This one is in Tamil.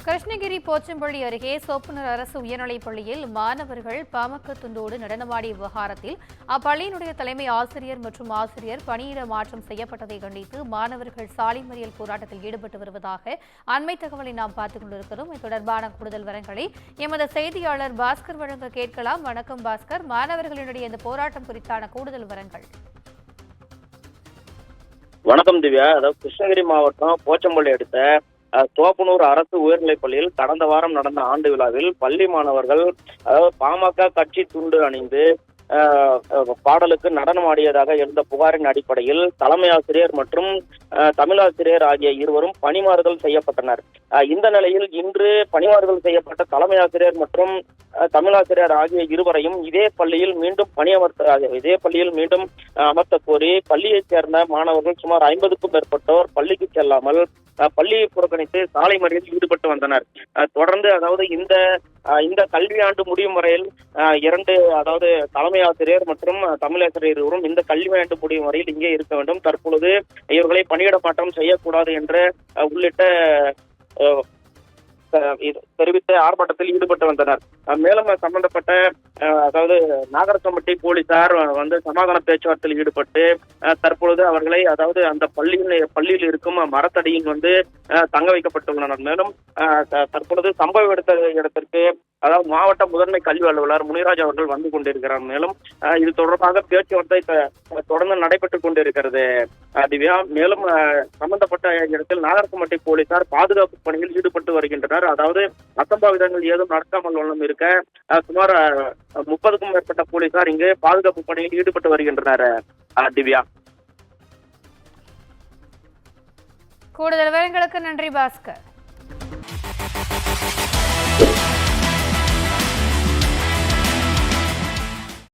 கிருஷ்ணகிரி போச்சம்பள்ளி அருகே சோப்புனர் அரசு உயர்நிலைப் பள்ளியில் மாணவர்கள் பாமக துண்டோடு நடனமாடிய விவகாரத்தில் அப்பள்ளியினுடைய தலைமை ஆசிரியர் மற்றும் ஆசிரியர் பணியிட மாற்றம் செய்யப்பட்டதை கண்டித்து மாணவர்கள் சாலை மறியல் போராட்டத்தில் ஈடுபட்டு வருவதாக அண்மை தகவலை நாம் பார்த்துக் கொண்டிருக்கிறோம். இது தொடர்பான கூடுதல் விவரங்களை எமது செய்தியாளர் பாஸ்கர் வழங்க கேட்கலாம். வணக்கம் பாஸ்கர், மாணவர்களினுடைய இந்த போராட்டம் குறித்தான கூடுதல் விவரங்கள். வணக்கம் திவ்யா. அதாவது கிருஷ்ணகிரி மாவட்டம் போச்சம்பள்ளி அடுத்த தோப்பனூர் அரசு உயர்நிலைப் பள்ளியில் கடந்த வாரம் நடந்த ஆண்டு விழாவில் பள்ளி மாணவர்கள் அதாவது பாமக கட்சி துண்டு அணிந்து பாடலுக்கு நடனம் ஆடியதாக எழுந்த புகாரின் அடிப்படையில் தலைமை ஆசிரியர் மற்றும் தமிழாசிரியர் ஆகிய இருவரும் பணிமாறுதல் செய்யப்பட்டனர். இந்த நிலையில் இன்று பணிமாறுதல் செய்யப்பட்ட தலைமை ஆசிரியர் மற்றும் தமிழாசிரியர் ஆகிய இருவரையும் இதே பள்ளியில் மீண்டும் அமர்த்த கோரி பள்ளியைச் சேர்ந்த மாணவர்கள் சுமார் 50க்கும் மேற்பட்டோர் பள்ளிக்கு செல்லாமல் பள்ளியை புறக்கணித்து சாலை மறியலில் ஈடுபட்டு வந்தனர். தொடர்ந்து அதாவது இந்த கல்வியாண்டு முடியும் வரையில் அதாவது தலைமை ஆசிரியர் மற்றும் தமிழாசிரியர் இருவரும் இந்த கல்வியாண்டு முடியும் வரையில் இங்கே இருக்க வேண்டும். தற்பொழுது இவர்களை பணியிட மாற்றம் செய்யக்கூடாது என்ற உள்ளிட்ட தெரிவித்த ஆர்ப்பாட்டத்தில் ஈடுபட்டு வந்தனர். மேலும் சம்பந்தப்பட்ட அதாவது நாகரசம்பட்டி போலீசார் சமாதான பேச்சுவார்த்தையில் ஈடுபட்டு தற்பொழுது அவர்களை அதாவது அந்த பள்ளியில் இருக்கும் மரத்தடியில் தங்க வைக்கப்பட்டுள்ளனர். மேலும் தற்பொழுது சம்பவ இடத்திற்கு அதாவது மாவட்ட முதன்மை கல்வி அலுவலர் முனிராஜ் அவர்கள் வந்து கொண்டிருக்கிறார். மேலும் இது தொடர்பாக பேச்சுவார்த்தை தொடர்ந்து நடைபெற்றுக் கொண்டிருக்கிறது திவ்யா. மேலும் சம்பந்தப்பட்ட இடத்தில் நாகரசம்பட்டி போலீசார் பாதுகாப்பு பணியில் ஈடுபட்டு வருகின்றனர். அதாவது அசம்பாவிதங்கள் ஏதும் நடக்காமல் இருக்க சுமார் 30க்கும் மேற்பட்ட போலீசார் இங்கு பாதுகாப்பு பணியில் ஈடுபட்டு வருகின்றனர் திவ்யா. கூடுதல் விவரங்களுக்கு நன்றி பாஸ்கர்.